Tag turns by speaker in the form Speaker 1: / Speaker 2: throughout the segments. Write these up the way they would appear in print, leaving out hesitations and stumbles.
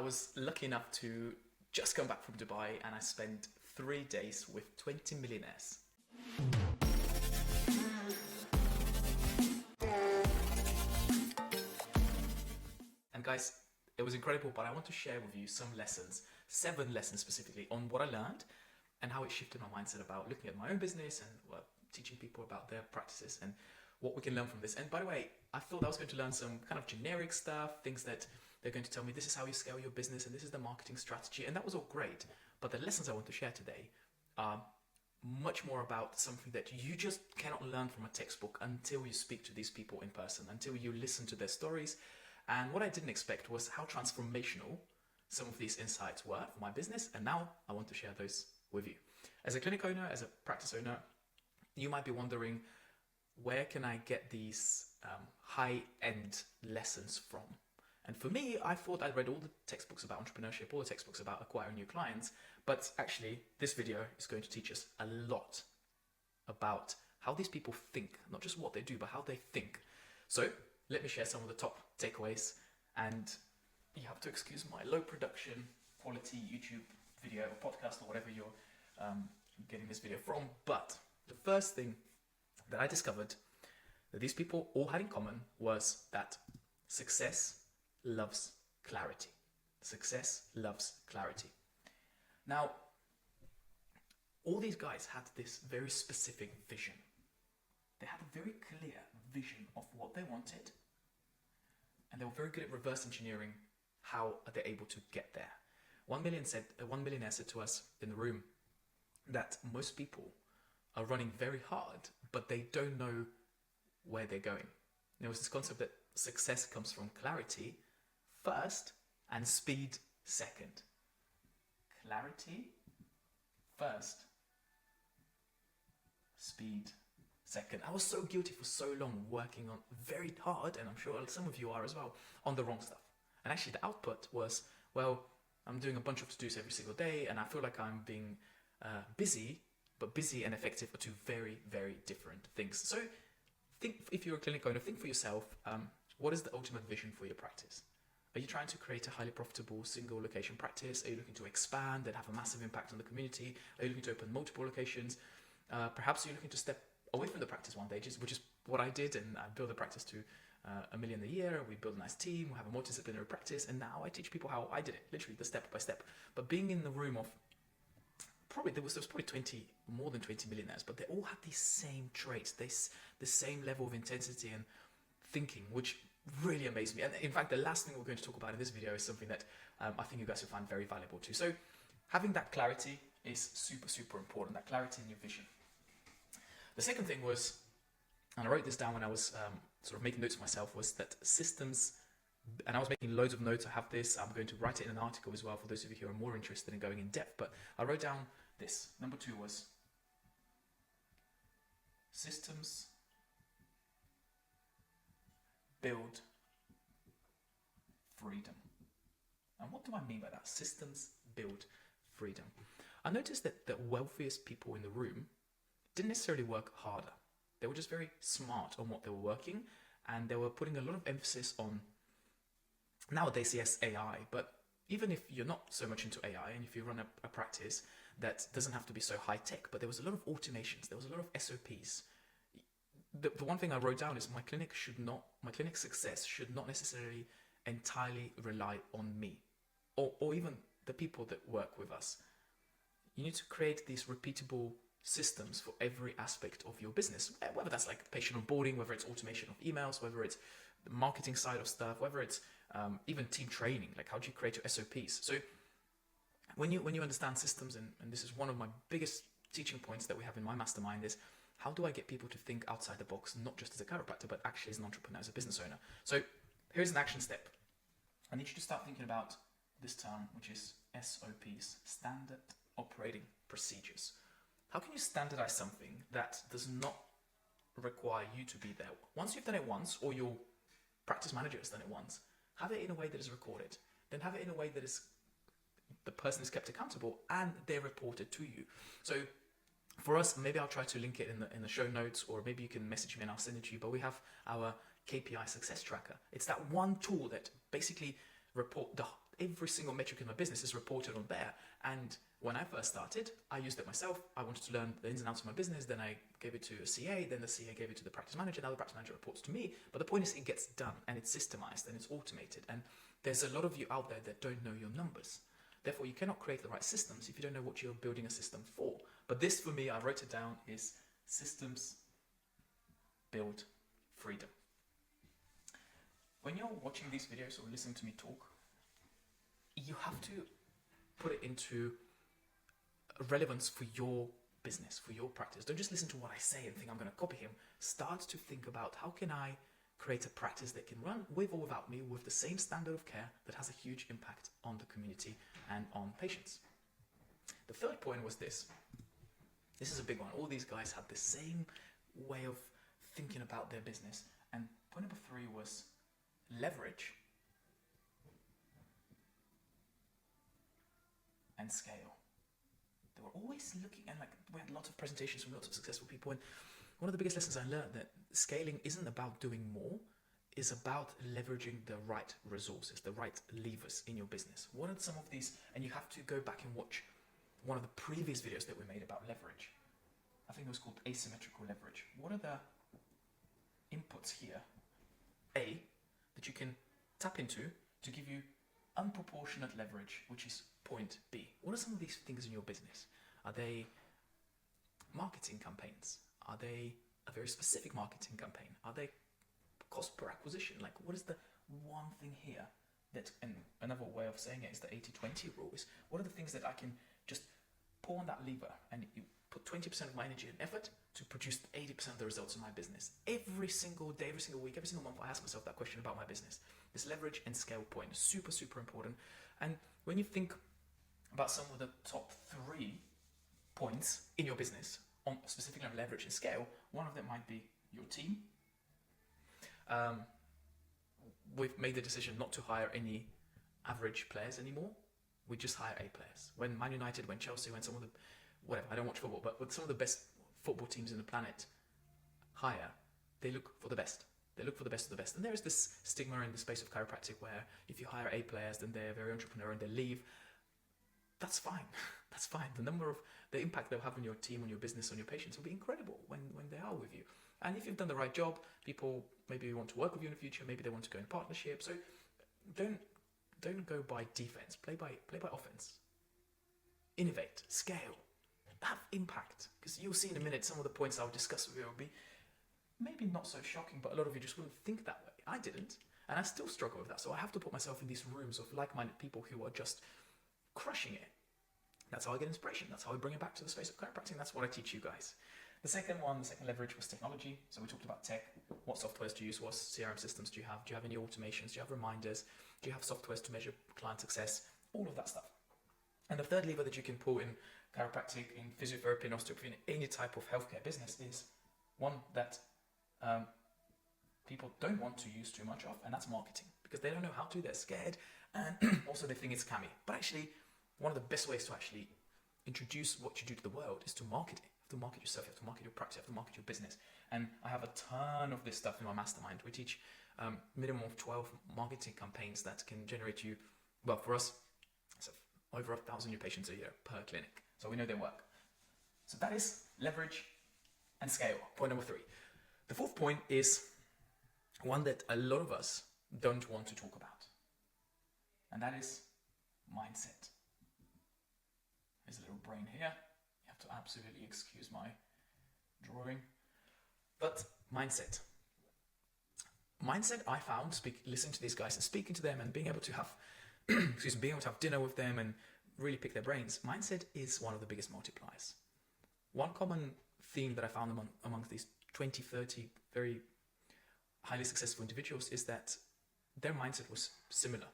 Speaker 1: was lucky enough to just come back from Dubai, and I spent 3 days with 20 millionaires. And guys, it was incredible, but I want to share with you some lessons, 7 lessons specifically, on what I learned and how it shifted my mindset about looking at my own business and teaching people about their practices and what we can learn from this. And by the way, I thought I was going to learn some kind of generic stuff, things that they're going to tell me this is how you scale your business and this is the marketing strategy, and that was all great. But the lessons I want to share today are much more about something that you just cannot learn from a textbook until you speak to these people in person, until you listen to their stories. And what I didn't expect was how transformational some of these insights were for my business, and now I want to share those with you. As a clinic owner, as a practice owner, you might be wondering, where can I get these high-end lessons from? And for me, I thought I'd read all the textbooks about entrepreneurship, all the textbooks about acquiring new clients, but actually this video is going to teach us a lot about how these people think, not just what they do, but how they think. So let me share some of the top takeaways, and you have to excuse my low production quality YouTube video or podcast or whatever you're getting this video from. But the first thing that I discovered that these people all had in common was that success loves clarity. Success loves clarity. Now, all these guys had this very specific vision. They had a very clear vision of what they wanted, and they were very good at reverse engineering how are they able to get there. One millionaire said to us in the room that most people are running very hard, but they don't know where they're going. There was this concept that success comes from clarity first and speed second. Clarity first, speed second. I was so guilty for so long, working on very hard, and I'm sure some of you are as well, on the wrong stuff. And actually the output was, well, I'm doing a bunch of to-dos every single day, and I feel like I'm being busy, but busy and effective are two very, very different things. So think, if you're a clinic owner, think for yourself, what is the ultimate vision for your practice? Are you trying to create a highly profitable single location practice? Are you looking to expand and have a massive impact on the community? Are you looking to open multiple locations? Perhaps you're looking to step away from the practice one day, which is what I did, and I built a practice to $1 million a year. We built a nice team, we have a multidisciplinary practice, and now I teach people how I did it, literally the step by step. But being in the room of there was probably more than 20 millionaires, but they all had these same traits, the same level of intensity and thinking, which really amazed me. And in fact, the last thing we're going to talk about in this video is something that I think you guys will find very valuable too. So having that clarity is super, super important, that clarity in your vision. The second thing was, and I wrote this down when I was sort of making notes for myself, was that systems, and I was making loads of notes. I have this, I'm going to write it in an article as well for those of you who are more interested in going in depth, but I wrote down this. Number 2 was systems build freedom. And what do I mean by that? Systems build freedom. I noticed that the wealthiest people in the room didn't necessarily work harder. They were just very smart on what they were working, and they were putting a lot of emphasis on, nowadays, yes, AI, but even if you're not so much into AI, and if you run a practice that doesn't have to be so high tech, but there was a lot of automations, there was a lot of SOPs. The one thing I wrote down is my clinic success should not necessarily entirely rely on me, or even the people that work with us. You need to create these repeatable systems for every aspect of your business, whether that's like patient onboarding, whether it's automation of emails, whether it's the marketing side of stuff, whether it's even team training, like how do you create your SOPs. So when you understand systems, and this is one of my biggest teaching points that we have in my mastermind, is how do I get people to think outside the box, not just as a chiropractor, but actually as an entrepreneur, as a business owner. So here's an action step. I need you to start thinking about this term, which is SOPs, standard operating procedures. How can you standardize something that does not require you to be there? Once you've done it once, or your practice manager has done it once, have it in a way that is recorded. Then have it in a way that is the person is kept accountable and they're reported to you. So for us, maybe I'll try to link it in the show notes, or maybe you can message me and I'll send it to you. But we have our KPI success tracker. It's that one tool that basically every single metric in my business is reported on there. And when I first started, I used it myself. I wanted to learn the ins and outs of my business. Then I gave it to a CA. Then the CA gave it to the practice manager. Now the practice manager reports to me. But the point is, it gets done and it's systemized and it's automated. And there's a lot of you out there that don't know your numbers. Therefore, you cannot create the right systems if you don't know what you're building a system for. But this, for me, I wrote it down, is systems build freedom. When you're watching these videos or listening to me talk, you have to put it into relevance for your business, for your practice. Don't just listen to what I say and think I'm going to copy him. Start to think about, how can I create a practice that can run with or without me with the same standard of care that has a huge impact on the community and on patients. The third point was this. This is a big one. All these guys had the same way of thinking about their business. And point number 3 was leverage and scale. They were always looking, and like we had lots of presentations from lots of successful people, and one of the biggest lessons I learned, that scaling isn't about doing more, it's about leveraging the right resources, the right levers in your business. What are some of these? And you have to go back and watch one of the previous videos that we made about leverage. I think it was called asymmetrical leverage. What are the inputs here, A, that you can tap into to give you unproportionate leverage, which is point B? What are some of these things in your business? Are they marketing campaigns? Are they a very specific marketing campaign? Are they cost per acquisition? Like, what is the one thing here that, and another way of saying it is the 80-20 rule, is what are the things that I can just pull on that lever and you put 20% of my energy and effort to produce 80% of the results in my business? Every single day, every single week, every single month, I ask myself that question about my business. This leverage and scale point is super, super important. And when you think about some of the top 3 points in your business, on specifically on leverage and scale, one of them might be your team. We've made the decision not to hire any average players anymore. We just hire A players. When Man United, when Chelsea, when some of the, whatever, I don't watch football, but when some of the best football teams in the planet hire, they look for the best. They look for the best of the best. And there is this stigma in the space of chiropractic where if you hire A players, then they're very entrepreneurial and they leave. That's fine. That's fine. The impact they'll have on your team, on your business, on your patients will be incredible when they are with you. And if you've done the right job, people maybe want to work with you in the future. Maybe they want to go in partnership. So don't go by defense. Play by offense. Innovate, scale, have impact. Because you'll see in a minute some of the points I'll discuss with you will be maybe not so shocking, but a lot of you just wouldn't think that way. I didn't, and I still struggle with that. So I have to put myself in these rooms of like-minded people who are just crushing it. That's how I get inspiration. That's how I bring it back to the space of chiropractic. That's what I teach you guys. The second leverage was technology. So we talked about tech. What softwares do you use? What CRM systems do you have? Do you have any automations? Do you have reminders? Do you have softwares to measure client success? All of that stuff. And the third lever that you can pull in chiropractic, in physiotherapy, in osteopathy, in any type of healthcare business is one that people don't want to use too much of, and that's marketing. Because they don't know how to, they're scared, and also they think it's scammy. But actually, one of the best ways to actually introduce what you do to the world is to market it. You have to market yourself, you have to market your practice, you have to market your business. And I have a ton of this stuff in my mastermind. We teach minimum of 12 marketing campaigns that can generate you, well, for us, it's over 1,000 new patients a year per clinic. So we know they work. So that is leverage and scale, point number 3. The fourth point is one that a lot of us don't want to talk about. And that is mindset. There's a little brain here. You have to absolutely excuse my drawing. But mindset. Mindset, I found, listening to these guys and speaking to them and being able to have, being able to have dinner with them and really pick their brains. Mindset is one of the biggest multipliers. One common theme that I found amongst these 20, 30 very highly successful individuals is that their mindset was similar,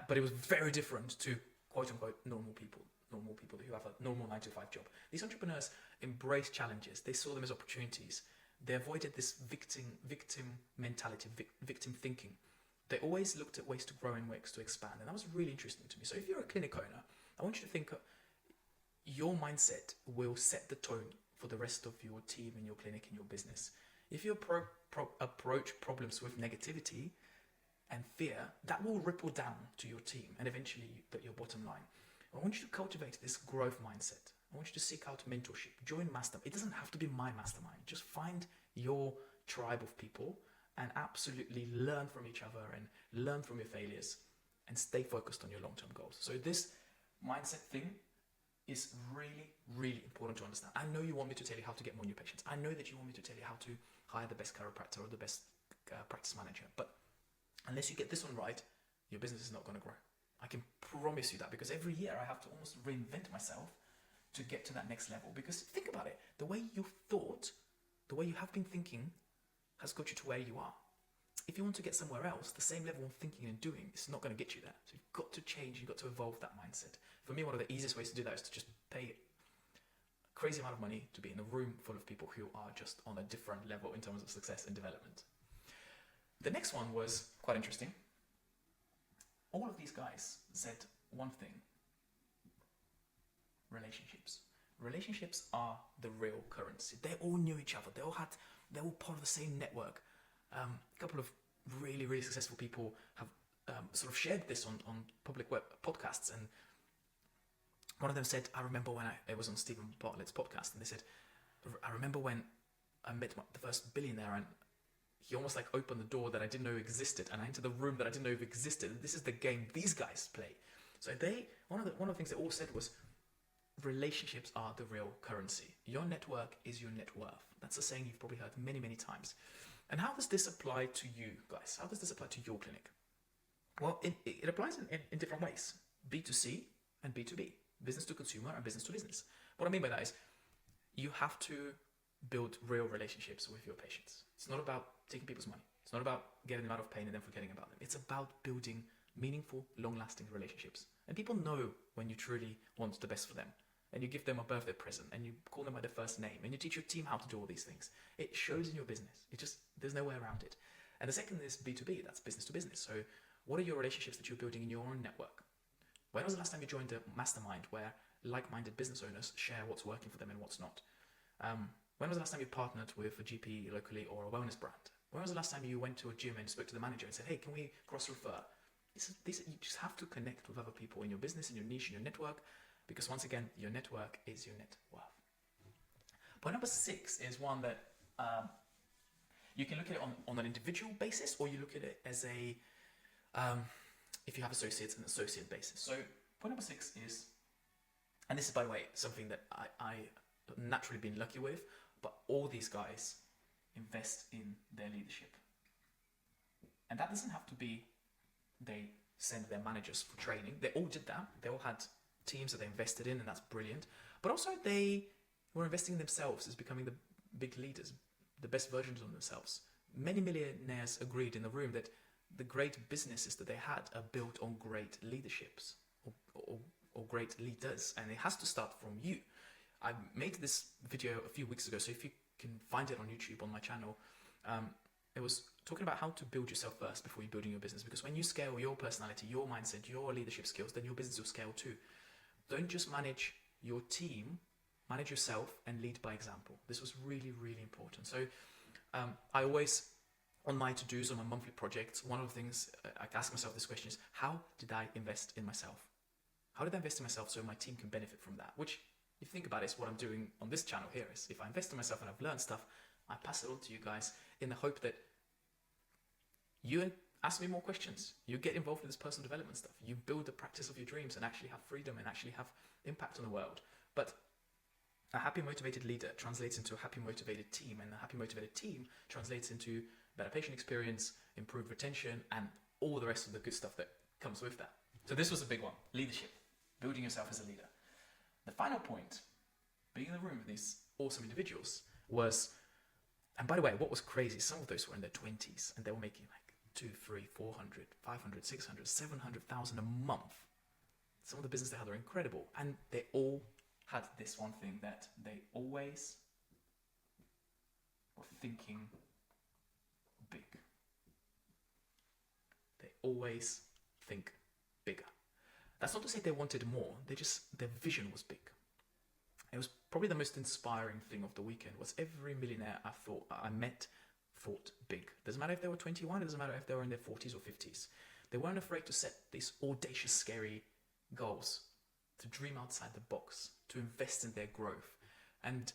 Speaker 1: but it was very different to quote unquote normal people who have a normal 9-to-5 job. These entrepreneurs embraced challenges. They saw them as opportunities. They avoided this victim mentality, victim thinking. They always looked at ways to grow and ways to expand. And that was really interesting to me. So if you're a clinic owner, I want you to think your mindset will set the tone for the rest of your team in your clinic, in your business. If you approach problems with negativity, and fear, that will ripple down to your team and eventually your bottom line. I want you to cultivate this growth mindset. I want you to seek out mentorship. Join mastermind. It doesn't have to be my mastermind. Just find your tribe of people and absolutely learn from each other and learn from your failures and stay focused on your long-term goals. So this mindset thing is really, really important to understand. I know you want me to tell you how to get more new patients. I know that you want me to tell you how to hire the best chiropractor or the best practice manager. But unless you get this one right, your business is not going to grow. I can promise you that, because every year I have to almost reinvent myself to get to that next level. Because think about it, the way you thought, the way you have been thinking has got you to where you are. If you want to get somewhere else, the same level of thinking and doing is not going to get you there. So you've got to change, you've got to evolve that mindset. For me, one of the easiest ways to do that is to just pay a crazy amount of money to be in a room full of people who are just on a different level in terms of success and development. The next one was quite interesting. All of these guys said one thing: relationships. Relationships are the real currency. They all knew each other. They were part of the same network. A couple of really, really successful people have sort of shared this on public web podcasts, and one of them said, I remember when it was on Stephen Bartlett's podcast, and they said, I remember when I met the first billionaire, and he almost like opened the door that I didn't know existed, and I entered the room that I didn't know existed. This is the game these guys play. So one of the things they all said was, relationships are the real currency. Your network is your net worth. That's a saying you've probably heard many, many times. And how does this apply to you guys? How does this apply to your clinic? Well, it applies in different ways. B2C and B2B. Business to consumer and business to business. What I mean by that is you have to build real relationships with your patients. It's not about taking people's money. It's not about getting them out of pain and then forgetting about them. It's about building meaningful, long-lasting relationships. And people know when you truly want the best for them. And you give them a birthday present, and you call them by their first name, and you teach your team how to do all these things. It shows in your business. There's no way around it. And the second is B2B, that's business to business. So what are your relationships that you're building in your own network? When was the last time you joined a mastermind where like-minded business owners share what's working for them and what's not? When was the last time you partnered with a GP locally or a wellness brand? When was the last time you went to a gym and spoke to the manager and said, hey, can we cross-refer? You just have to connect with other people in your business, in your niche, in your network, because once again, your network is your net worth. Point number 6 is one that you can look at it on an individual basis, or you look at it as if you have associates, an associate basis. So point number 6 is, and this is, by the way, something that I naturally been lucky with, but all these guys invest in their leadership. And that doesn't have to be they send their managers for training. They all did that. They all had teams that they invested in, and that's brilliant. But also they were investing in themselves as becoming the big leaders, the best versions of themselves. Many millionaires agreed in the room that the great businesses that they had are built on great leaderships or great leaders, and it has to start from you. I made this video a few weeks ago, so if you can find it on YouTube on my channel, it was talking about how to build yourself first before you're building your business, because when you scale your personality, your mindset, your leadership skills, then your business will scale too. Don't just manage your team, manage yourself and lead by example. This was really, really important. So I always, on my to-dos, on my monthly projects, one of the things I ask myself this question is, how did I invest in myself? How did I invest in myself so my team can benefit from that? Which, if you think about it, is what I'm doing on this channel here. Is if I invest in myself and I've learned stuff, I pass it on to you guys in the hope that you ask me more questions. You get involved with this personal development stuff. You build the practice of your dreams and actually have freedom and actually have impact on the world. But a happy, motivated leader translates into a happy, motivated team, and a happy, motivated team translates into better patient experience, improved retention, and all the rest of the good stuff that comes with that. So this was a big one: leadership, building yourself as a leader. The final point, being in the room with these awesome individuals, was, and by the way, what was crazy, some of those were in their 20s, and they were making like 200, 300, 400, 500, 600, 700,000 a month. Some of the business they had are incredible, and they all had this one thing, that they always were thinking big. They always think bigger. That's not to say they wanted more, their vision was big. It was probably the most inspiring thing of the weekend, was every millionaire I met thought big. Doesn't matter if they were 21, it doesn't matter if they were in their 40s or 50s. They weren't afraid to set these audacious, scary goals, to dream outside the box, to invest in their growth. And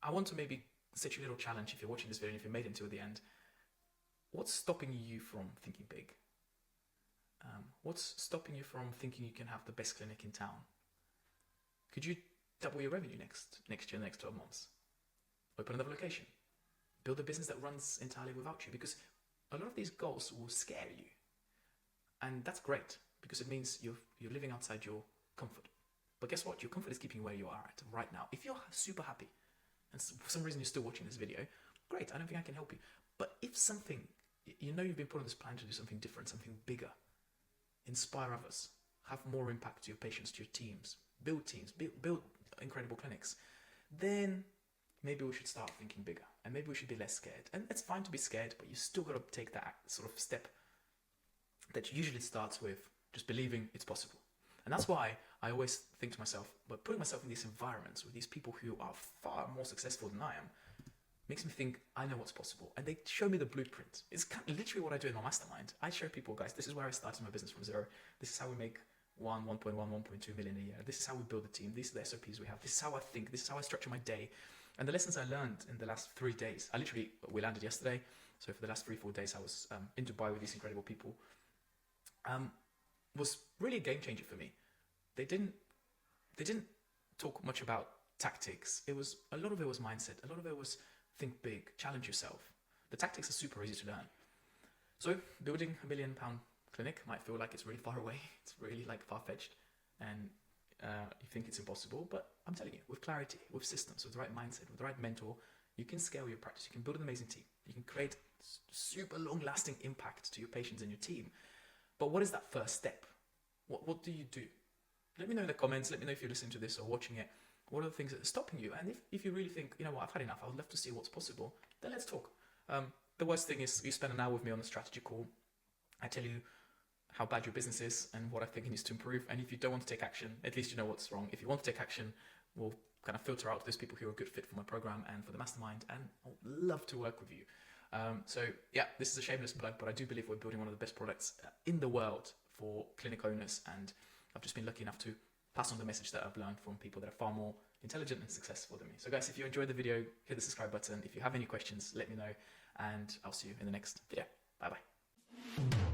Speaker 1: I want to maybe set you a little challenge if you're watching this video and if you made it until the end. What's stopping you from thinking big? What's stopping you from thinking you can have the best clinic in town? Could you double your revenue next year, the next 12 months? Open another location. Build a business that runs entirely without you, because a lot of these goals will scare you. And that's great, because it means you're living outside your comfort. But guess what? Your comfort is keeping you where you are at right now. If you're super happy, and for some reason you're still watching this video, great, I don't think I can help you. But if something, you know you've been put on this plan to do something different, something bigger, inspire others, have more impact to your patients, to your teams, build incredible clinics, then maybe we should start thinking bigger, and maybe we should be less scared. And it's fine to be scared, but you still got to take that sort of step that usually starts with just believing it's possible. And that's why I always think to myself, but putting myself in these environments with these people who are far more successful than I am, makes me think I know what's possible. And they show me the blueprint. It's kind of literally what I do in my mastermind. I show people, guys, this is where I started my business from zero. This is how we make 1.1, 1.2 million a year. This is how we build a team. These are the SOPs we have. This is how I think. This is how I structure my day. And the lessons I learned in the last 3 days, we landed yesterday. So for the last 3-4 days, I was in Dubai with these incredible people. Was really a game changer for me. They didn't talk much about tactics. A lot of it was mindset. A lot of it was think big, challenge yourself. The tactics are super easy to learn. So building £1 million clinic might feel like it's really far away. It's really like far-fetched, and you think it's impossible. But I'm telling you, with clarity, with systems, with the right mindset, with the right mentor, you can scale your practice. You can build an amazing team. You can create super long-lasting impact to your patients and your team. But what is that first step? What do you do? Let me know in the comments. Let me know if you're listening to this or watching it. What are the things that are stopping you? And if you really think, you know what, I've had enough, I would love to see what's possible, then let's talk. The worst thing is you spend an hour with me on a strategy call. I tell you how bad your business is and what I think it needs to improve. And if you don't want to take action, at least you know what's wrong. If you want to take action, we'll kind of filter out those people who are a good fit for my program and for the mastermind. And I'd love to work with you. So yeah, this is a shameless plug, but I do believe we're building one of the best products in the world for clinic owners. And I've just been lucky enough to pass on the message that I've learned from people that are far more intelligent and successful than me. So guys, if you enjoyed the video, hit the subscribe button. If you have any questions, let me know, and I'll see you in the next video. Bye bye.